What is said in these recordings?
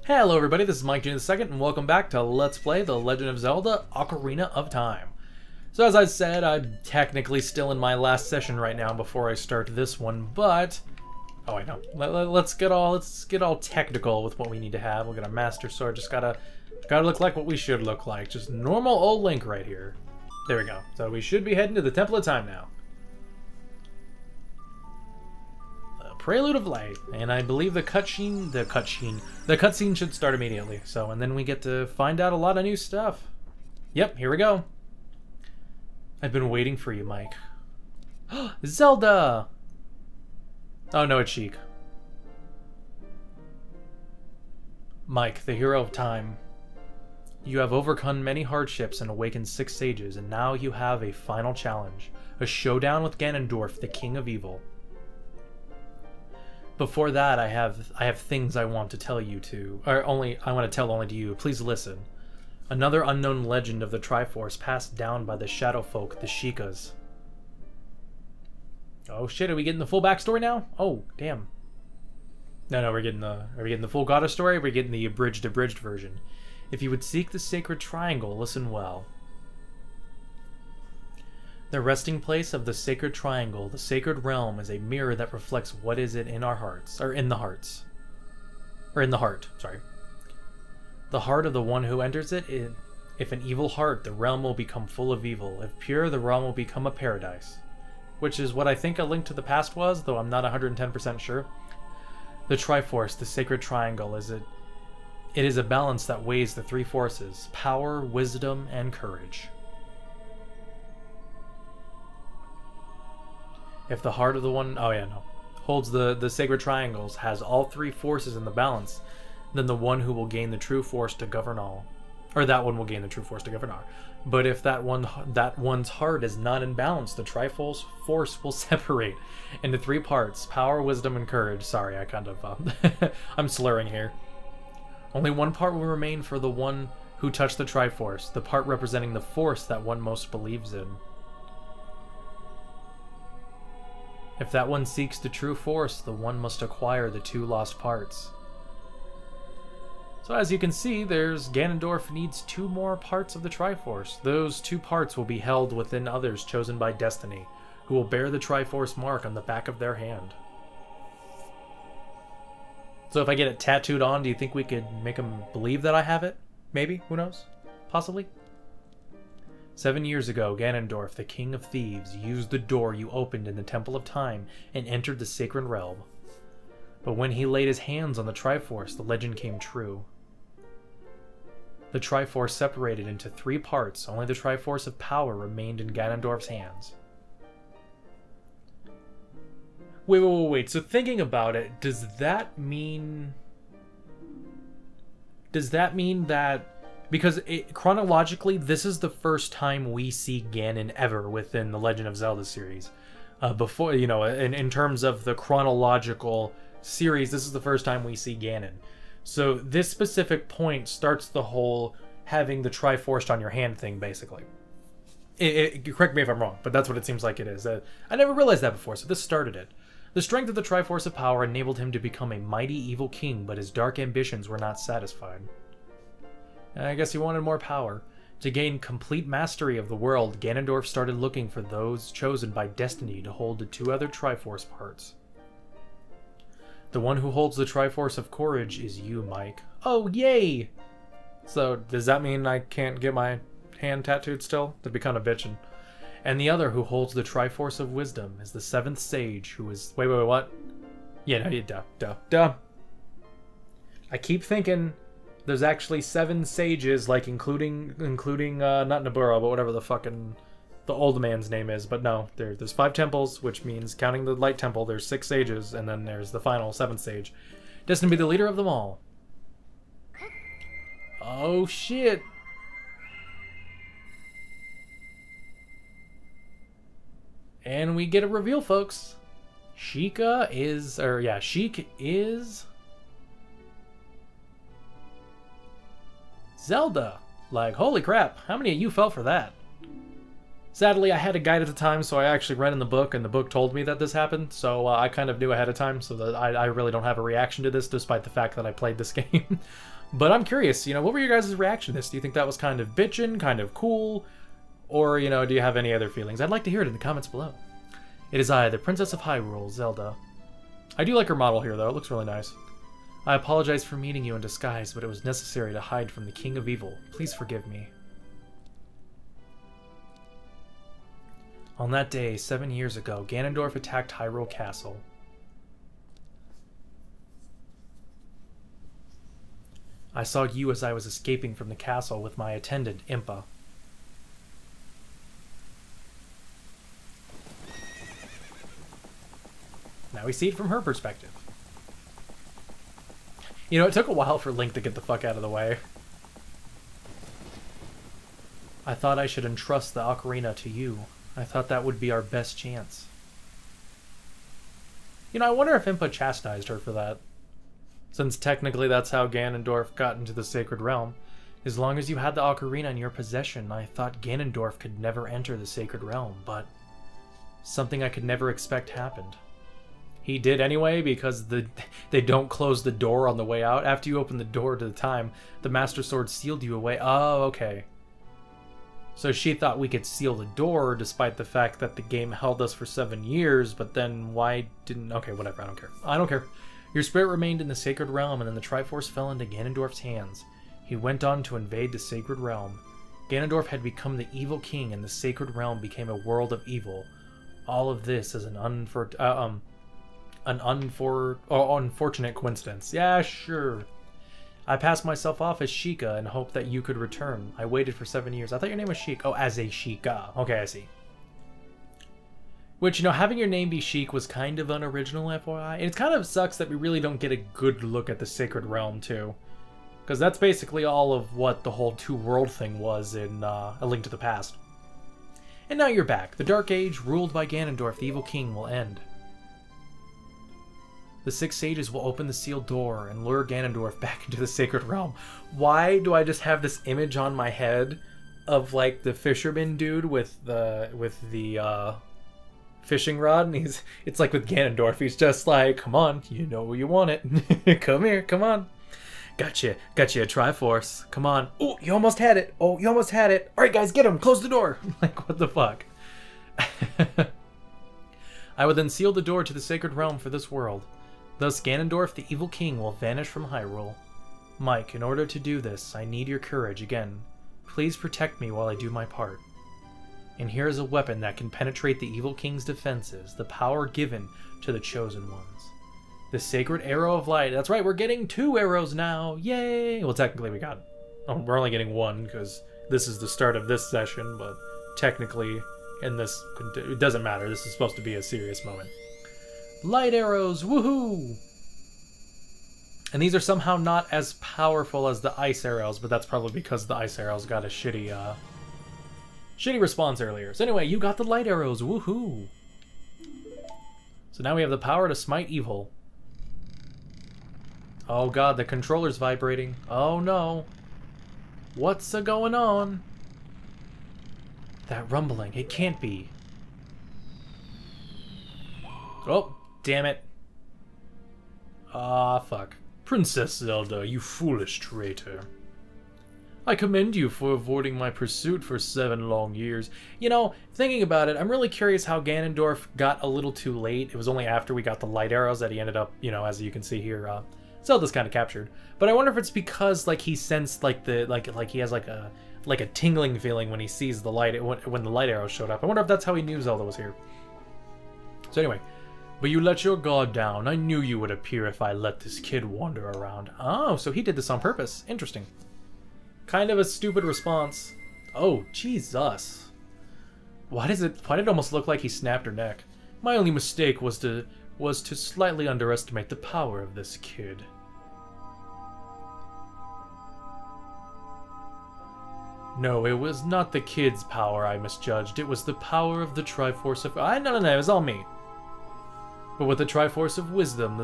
Hello everybody, this is Mike Jr. II, and welcome back to Let's Play The Legend of Zelda Ocarina of Time. So as I said, I'm technically still in my last session right now before I start this one, but... Oh, I know. Let's get all technical with what we need to have. We'll get our Master Sword, just gotta look like what we should look like. Just normal old Link right here. There we go. So we should be heading to the Temple of Time now. Prelude of Light, and I believe the cutscene should start immediately. So, and then we get to find out a lot of new stuff. Yep, here we go. I've been waiting for you, Mike. Zelda! Oh no, it's Sheik. Mike, the hero of time. You have overcome many hardships and awakened 6 sages, and now you have a final challenge. A showdown with Ganondorf, the king of evil. Before that, I have things I want to tell you to, or I want to tell only to you. Please listen. Another unknown legend of the Triforce passed down by the Shadow Folk, the Sheikahs. Oh shit! Are we getting the full backstory now? Oh damn. No, are we getting the full goddess story? Or are we getting the abridged version? If you would seek the sacred triangle, listen well. The resting place of the sacred triangle, the sacred realm, is a mirror that reflects what is it in our hearts, or in the heart, sorry. The heart of the one who enters it, if an evil heart, the realm will become full of evil. If pure, the realm will become a paradise. Which is what I think A Link to the Past was, though I'm not 110% sure. The Triforce, the sacred triangle, it is a balance that weighs the 3 forces: power, wisdom, and courage. If the heart of the one, holds the sacred triangles, has all 3 forces in the balance, then the one who will gain the true force to govern all. Or that one will gain the true force to govern all. But if that one's heart is not in balance, the Triforce force will separate into 3 parts: power, wisdom, and courage. Sorry, I kind of, I'm slurring here. Only one part will remain for the one who touched the Triforce, the part representing the force that one most believes in. If that one seeks the true force, the one must acquire the 2 lost parts. So as you can see, Ganondorf needs 2 more parts of the Triforce. Those 2 parts will be held within others chosen by destiny, who will bear the Triforce mark on the back of their hand. So if I get it tattooed on, do you think we could make them believe that I have it? Maybe? Who knows? Possibly? 7 years ago, Ganondorf, the king of thieves, used the door you opened in the Temple of Time and entered the sacred realm. But when he laid his hands on the Triforce, the legend came true. The Triforce separated into 3 parts. Only the Triforce of power remained in Ganondorf's hands. Wait. So thinking about it, does that mean that... Because chronologically, this is the first time we see Ganon ever within the Legend of Zelda series. Before, in terms of the chronological series, this is the first time we see Ganon. So this specific point starts the whole having the Triforce on your hand thing, basically. Correct me if I'm wrong, but that's what it seems like it is. I never realized that before, so this started it. The strength of the Triforce of power enabled him to become a mighty evil king, but his dark ambitions were not satisfied. I guess he wanted more power. To gain complete mastery of the world, Ganondorf started looking for those chosen by destiny to hold the 2 other Triforce parts. The one who holds the Triforce of courage is you, Mike. Oh, yay! So, does that mean I can't get my hand tattooed still? That'd be kind of bitchin'. And the other who holds the Triforce of wisdom is the 7th sage who is... Wait, what? Yeah, no, duh. I keep thinking... There's actually 7 sages, like including not Naburo, but whatever the old man's name is. But no, there's 5 temples, which means counting the light temple, there's 6 sages, and then there's the final 7th sage, destined to be the leader of them all. Oh shit! And we get a reveal, folks. Sheik is Zelda. Like, holy crap, how many of you fell for that? Sadly, I had a guide at the time, so I actually read in the book, and the book told me that this happened, so I kind of knew ahead of time, so that I really don't have a reaction to this, despite the fact that I played this game. But I'm curious, you know, what were your guys' reaction to this? Do you think that was kind of bitchin', kind of cool? Or, you know, do you have any other feelings? I'd like to hear it in the comments below. It is I, the Princess of Hyrule, Zelda. I do like her model here, though. It looks really nice. I apologize for meeting you in disguise, but it was necessary to hide from the King of Evil. Please forgive me. On that day, 7 years ago, Ganondorf attacked Hyrule Castle. I saw you as I was escaping from the castle with my attendant, Impa. Now we see it from her perspective. You know, it took a while for Link to get the fuck out of the way. I thought I should entrust the Ocarina to you. I thought that would be our best chance. You know, I wonder if Impa chastised her for that. Since technically that's how Ganondorf got into the Sacred Realm. As long as you had the Ocarina in your possession, I thought Ganondorf could never enter the Sacred Realm, but something I could never expect happened. He did anyway, because they don't close the door on the way out. After you open the door to the time, the Master Sword sealed you away. Oh, okay. So she thought we could seal the door, despite the fact that the game held us for 7 years, but then why didn't... Okay, whatever, I don't care. I don't care. Your spirit remained in the Sacred Realm, and then the Triforce fell into Ganondorf's hands. He went on to invade the Sacred Realm. Ganondorf had become the evil king, and the Sacred Realm became a world of evil. All of this is an unfortunate coincidence. Yeah, sure. I passed myself off as Sheikah and hoped that you could return. I waited for 7 years. I thought your name was Sheik. Oh, as a Sheikah. Okay, I see. Which, you know, having your name be Sheik was kind of unoriginal, FYI. And it kind of sucks that we really don't get a good look at the Sacred Realm, too. Because that's basically all of what the whole two-world thing was in A Link to the Past. And now you're back. The Dark Age, ruled by Ganondorf, the evil king, will end. The 6 sages will open the sealed door and lure Ganondorf back into the Sacred Realm. Why do I just have this image on my head of, like, the fisherman dude with the fishing rod, and it's like with Ganondorf, he's just like, come on, you know you want it. Come here, come on. Gotcha a Triforce. Come on. Oh, you almost had it. Oh, you almost had it. All right, guys, get him. Close the door. Like, what the fuck? I will then seal the door to the Sacred Realm for this world. Thus, Ganondorf, the evil king, will vanish from Hyrule. Mike, in order to do this, I need your courage again. Please protect me while I do my part. And here is a weapon that can penetrate the evil king's defenses, the power given to the chosen ones. The Sacred Arrow of Light. That's right, we're getting 2 arrows now. Yay! Well, technically we got... Oh, we're only getting 1, because this is the start of this session, but technically, in this... It doesn't matter, this is supposed to be a serious moment. Light arrows, woohoo! And these are somehow not as powerful as the ice arrows, but that's probably because the ice arrows got a shitty response earlier. So anyway, you got the light arrows, woohoo! So now we have the power to smite evil. Oh god, the controller's vibrating. Oh no. What's going on? That rumbling, it can't be. Oh, damn it. Ah, fuck. Princess Zelda, you foolish traitor. I commend you for avoiding my pursuit for 7 long years. You know, thinking about it, I'm really curious how Ganondorf got a little too late. It was only after we got the light arrows that he ended up, you know, as you can see here, Zelda's kind of captured. But I wonder if it's because, like, he sensed, like, like he has, like a tingling feeling when he sees the light, when the light arrows showed up. I wonder if that's how he knew Zelda was here. So anyway, but you let your guard down. I knew you would appear if I let this kid wander around. Oh, so he did this on purpose. Interesting. Kind of a stupid response. Oh, Jesus. Why did it almost look like he snapped her neck? My only mistake was to slightly underestimate the power of this kid. No, it was not the kid's power I misjudged. It was the power of the Triforce of... No, it was all me. But with the Triforce of Wisdom,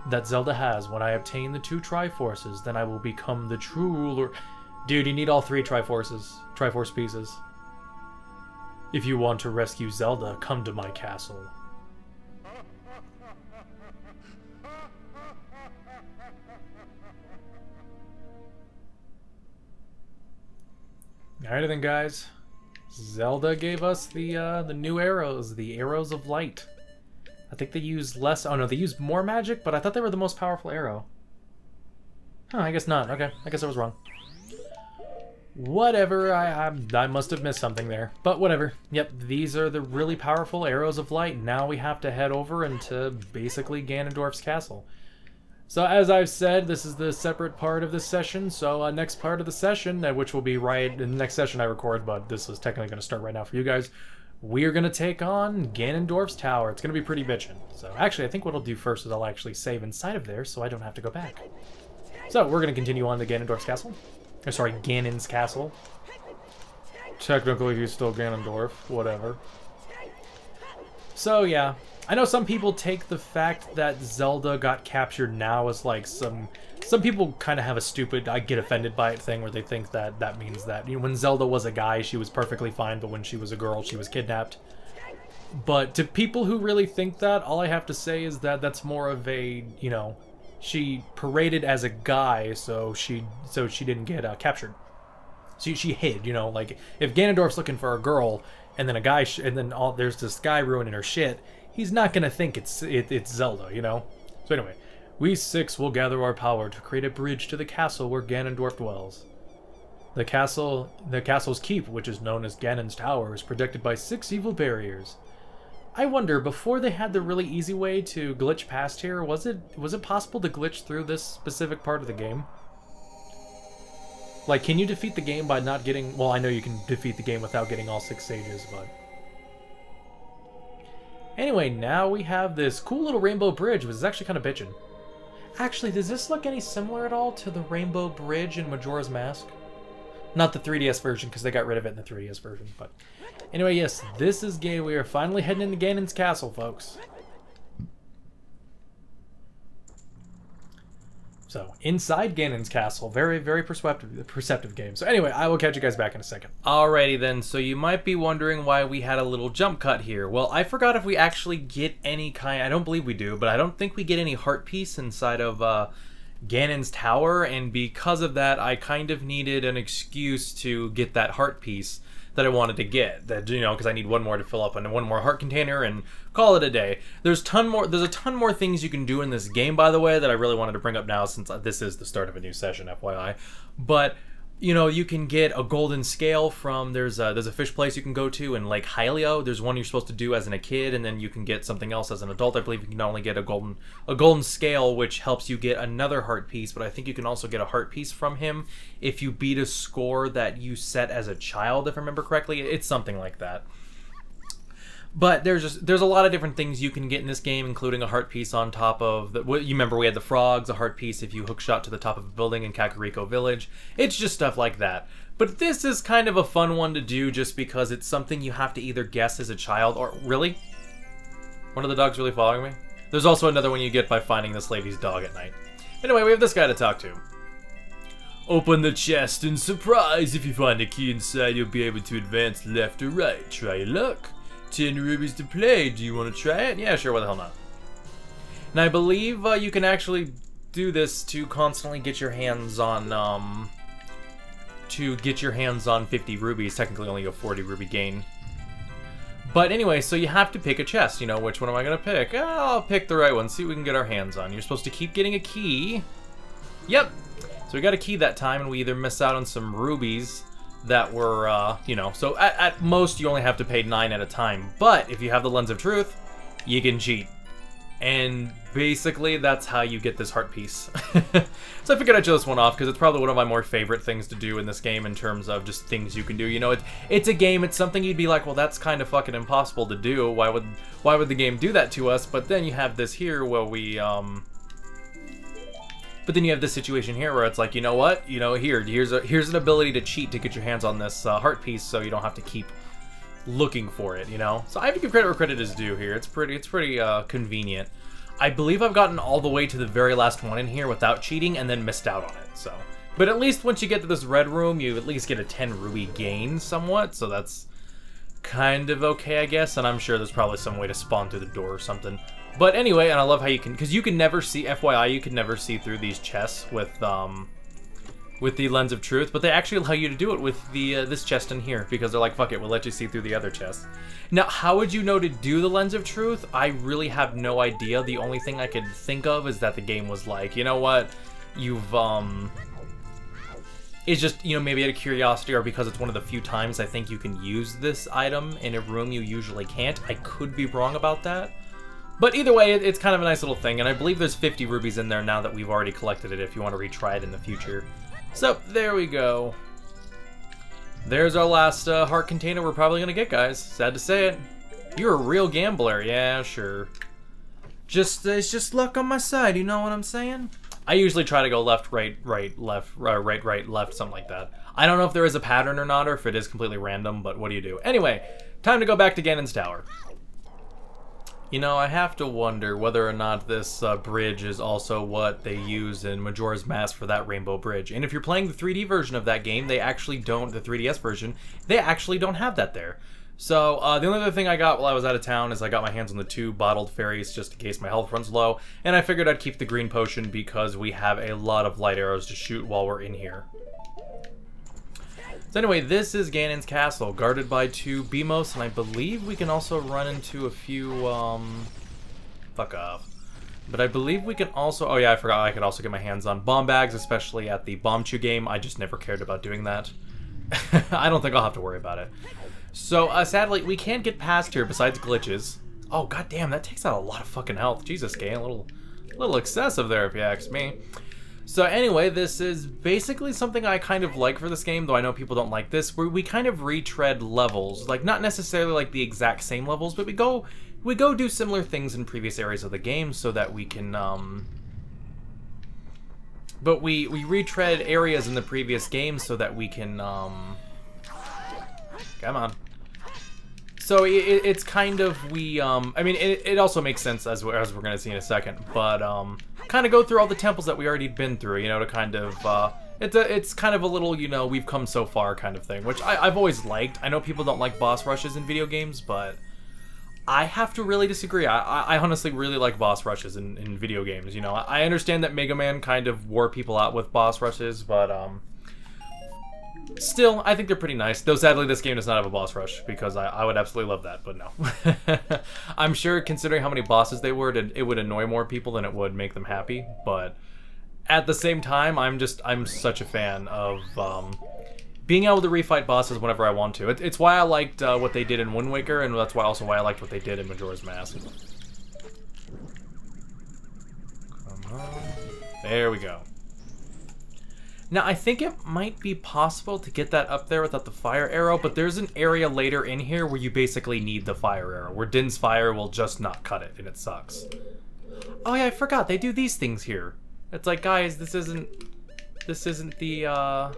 that Zelda has, when I obtain the 2 Triforces, then I will become the true ruler. Dude, you need all 3 Triforce pieces. If you want to rescue Zelda, come to my castle. Alright then, guys. Zelda gave us the new arrows, the arrows of light. I think they use less. Oh no, they use more magic, but I thought they were the most powerful arrow. Huh, I guess not. Okay, I guess I was wrong. Whatever, I must have missed something there. But whatever. Yep, these are the really powerful arrows of light. Now we have to head over into basically Ganondorf's castle. So as I've said, this is the separate part of this session. So next part of the session, which will be right in the next session I record, but this is technically going to start right now for you guys. We're going to take on Ganondorf's Tower. It's going to be pretty bitchin'. So actually, I think what I'll do first is I'll actually save inside of there so I don't have to go back. So we're going to continue on to Ganondorf's Castle. Or sorry, Ganon's Castle. Technically, he's still Ganondorf. Whatever. So yeah, I know some people take the fact that Zelda got captured now as like some people kind of have a stupid I get offended by it thing where they think that that means that, you know, when Zelda was a guy she was perfectly fine, but when she was a girl she was kidnapped. But to people who really think that, all I have to say is that that's more of a, you know, she paraded as a guy so she didn't get captured. So she hid, you know, like if Ganondorf's looking for a girl and then a guy and then there's this guy ruining her shit, he's not gonna think it's Zelda, you know? So anyway, we six will gather our power to create a bridge to the castle where Ganondorf dwells. The castle's keep, which is known as Ganons Tower, is protected by 6 evil barriers. I wonder, before they had the really easy way to glitch past here, was it possible to glitch through this specific part of the game? Like, can you defeat the game by not getting... Well, I know you can defeat the game without getting all 6 sages, but... Anyway, now we have this cool little rainbow bridge, which is actually kind of bitchin'. Actually, does this look any similar at all to the rainbow bridge in Majora's Mask? Not the 3DS version, because they got rid of it in the 3DS version, but... Anyway, yes, this is gay. We are finally heading into Ganon's Castle, folks. So, inside Ganon's Castle. Very, very perceptive game. So anyway, I will catch you guys back in a second. Alrighty then, so you might be wondering why we had a little jump cut here. Well, I forgot if we actually get any kind... I don't believe we do, but I don't think we get any heart piece inside of Ganon's Tower, and because of that, I kind of needed an excuse to get that heart piece that I wanted to get, that, you know, because I need one more to fill up and one more heart container and call it a day. There's a ton more things you can do in this game, by the way, that I really wanted to bring up now since this is the start of a new session, FYI. But you know, you can get a golden scale from there's a fish place you can go to in Lake Hylia. There's one you're supposed to do as a kid, and then you can get something else as an adult. I believe you can not only get a golden scale, which helps you get another heart piece, but I think you can also get a heart piece from him if you beat a score that you set as a child, if I remember correctly. It's something like that. But there's a lot of different things you can get in this game, including a heart piece on top of you remember we had the frogs, a heart piece if you hookshot to the top of a building in Kakariko Village. It's just stuff like that. But this is kind of a fun one to do just because it's something you have to either guess as a child or... Really? One of the dogs really following me? There's also another one you get by finding this lady's dog at night. Anyway, we have this guy to talk to. Open the chest and surprise! If you find a key inside, you'll be able to advance left or right. Try your luck. 10 rubies to play. Do you want to try it? Yeah, sure. Why the hell not? And I believe you can actually do this to constantly get your hands on 50 rubies. Technically, only a 40 rupee gain. But anyway, so you have to pick a chest. You know, which one am I gonna pick? I'll pick the right one. See what we can get our hands on. You're supposed to keep getting a key. Yep. So we got a key that time, and we either miss out on some rubies that were, you know, so at most you only have to pay 9 at a time. But if you have the Lens of Truth, you can cheat. And basically, that's how you get this heart piece. So I figured I'd show this one off because it's probably one of my more favorite things to do in this game in terms of just things you can do. You know, it's a game, it's something you'd be like, well, that's kind of fucking impossible to do. Why would the game do that to us? But then you have this here where we, But then you have this situation here where it's like, you know what? You know, here's an ability to cheat to get your hands on this heart piece, so you don't have to keep looking for it. You know, so I have to give credit where credit is due here. It's pretty convenient. I believe I've gotten all the way to the very last one in here without cheating, and then missed out on it. So, but at least once you get to this red room, you at least get a 10 ruby gain somewhat. So that's kind of okay, I guess. And I'm sure there's probably some way to spawn through the door or something. But anyway, and I love how you can, because you can never see, FYI, you can never see through these chests with with the Lens of Truth, but they actually allow you to do it with the this chest in here, because they're like, fuck it, we'll let you see through the other chests. Now, how would you know to do the Lens of Truth? I really have no idea. The only thing I could think of is that the game was like, you know what, you've, it's just, you know, maybe out of curiosity or because it's one of the few times I think you can use this item in a room you usually can't. I could be wrong about that. But either way, it's kind of a nice little thing, and I believe there's 50 rubies in there now that we've already collected it if you want to retry it in the future. So, there we go. There's our last heart container we're probably going to get, guys. Sad to say it. You're a real gambler. Yeah, sure. It's just luck on my side, you know what I'm saying? I usually try to go left, right, right, left, right, left, something like that. I don't know if there is a pattern or not, or if it is completely random, but what do you do? Anyway, time to go back to Ganons Tower. You know, I have to wonder whether or not this bridge is also what they use in Majora's Mask for that Rainbow Bridge. And if you're playing the 3D version of that game, they actually don't, the 3DS version, they actually don't have that there. So, the only other thing I got while I was out of town is I got my hands on the 2 bottled fairies just in case my health runs low. And I figured I'd keep the green potion because we have a lot of light arrows to shoot while we're in here. So anyway, this is Ganons Castle, guarded by 2 Beamos, and I believe we can also run into a few, fuck off. But I believe we can also, oh yeah, I forgot I could also get my hands on bomb bags, especially at the Bomb Chew game. I just never cared about doing that. I don't think I'll have to worry about it. So, sadly, we can't get past here besides glitches. Oh, goddamn, that takes out a lot of fucking health. Jesus, game, a little excessive there if you ask me. So anyway, this is basically something I kind of like for this game, though I know people don't like this, where we kind of retread levels. Like, not necessarily like the exact same levels, but we go do similar things in previous areas of the game so that we can, but we retread areas in the previous game so that we can, come on. So it's kind of, I mean, it also makes sense as we're going to see in a second, but kind of go through all the temples that we already been through, you know, to kind of, it's kind of a little, you know, we've come so far kind of thing, which I've always liked. I know people don't like boss rushes in video games, but I have to really disagree. I honestly really like boss rushes in video games, you know. I understand that Mega Man kind of wore people out with boss rushes, but, still, I think they're pretty nice. Though sadly, this game does not have a boss rush, because I would absolutely love that, but no. I'm sure, considering how many bosses they were, it would annoy more people than it would make them happy, but at the same time, I'm such a fan of being able to refight bosses whenever I want to. It's why I liked what they did in Wind Waker, and that's also why I liked what they did in Majora's Mask. Come on. There we go. Now, I think it might be possible to get that up there without the fire arrow, but there's an area later in here where you basically need the fire arrow, where Din's fire will just not cut it, and it sucks. Oh yeah, I forgot, they do these things here. It's like, guys, this isn't the,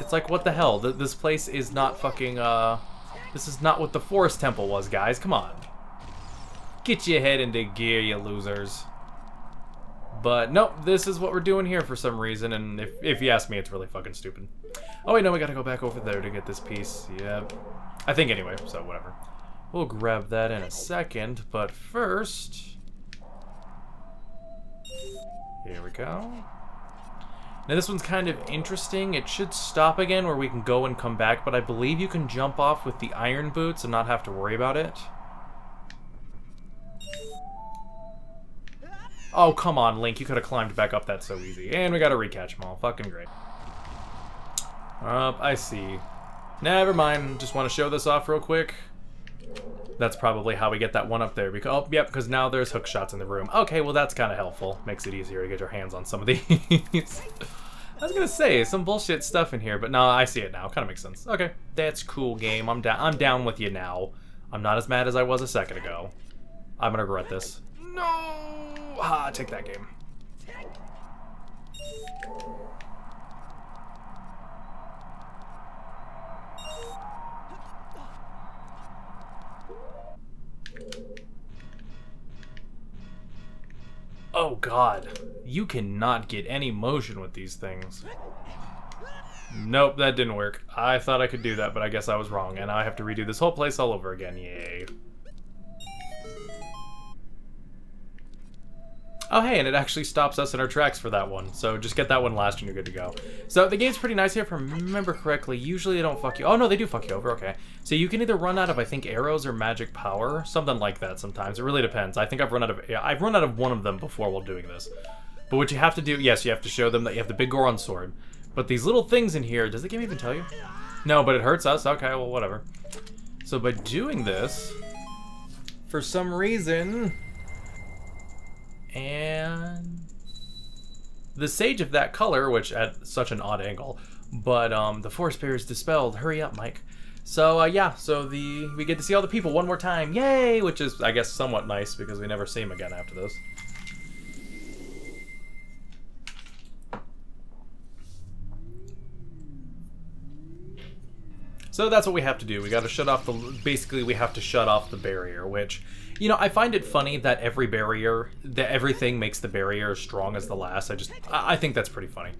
It's like, what the hell? This place is not fucking, this is not what the Forest Temple was, guys, come on. Get your head into gear, you losers. But nope, this is what we're doing here for some reason, and if you ask me, it's really fucking stupid. Oh wait, no, we gotta go back over there to get this piece. Yep. I think anyway, so whatever. We'll grab that in a second, but first... Here we go. Now this one's kind of interesting. It should stop again where we can go and come back, but I believe you can jump off with the iron boots and not have to worry about it. Oh, come on, Link. You could have climbed back up that so easy. And we gotta recatch them all. Fucking great. I see. Never mind. Just want to show this off real quick. That's probably how we get that one up there. Because, oh, yep, because now there's hook shots in the room. Okay, well, that's kind of helpful. Makes it easier to get your hands on some of these. I was gonna say, some bullshit stuff in here, but no, I see it now. Kind of makes sense. Okay, that's cool, game. I'm down with you now. I'm not as mad as I was a second ago. I'm gonna regret this. No! Ah, take that game. Oh god, you cannot get any motion with these things. Nope, that didn't work. I thought I could do that, but I guess I was wrong, and now I have to redo this whole place all over again. Yay. Oh, hey, and it actually stops us in our tracks for that one. So just get that one last and you're good to go. So the game's pretty nice here, if I remember correctly. Usually they don't fuck you. Oh, no, they do fuck you over. Okay. So you can either run out of, I think, arrows or magic power. Something like that sometimes. It really depends. I think I've run out of... Yeah, I've run out of one of them before while doing this. But what you have to do... Yes, you have to show them that you have the big Goron sword. But these little things in here... Does the game even tell you? No, but it hurts us. Okay, well, whatever. So by doing this... For some reason... And the sage of that color, which at such an odd angle, but the forest barrier is dispelled. Hurry up, Mike. So yeah, so we get to see all the people one more time. Yay! Which is, I guess, somewhat nice because we never see them again after this. So that's what we have to do. We got to shut off the... Basically, we have to shut off the barrier, which... You know, I find it funny that everything makes the barrier as strong as the last. I think that's pretty funny.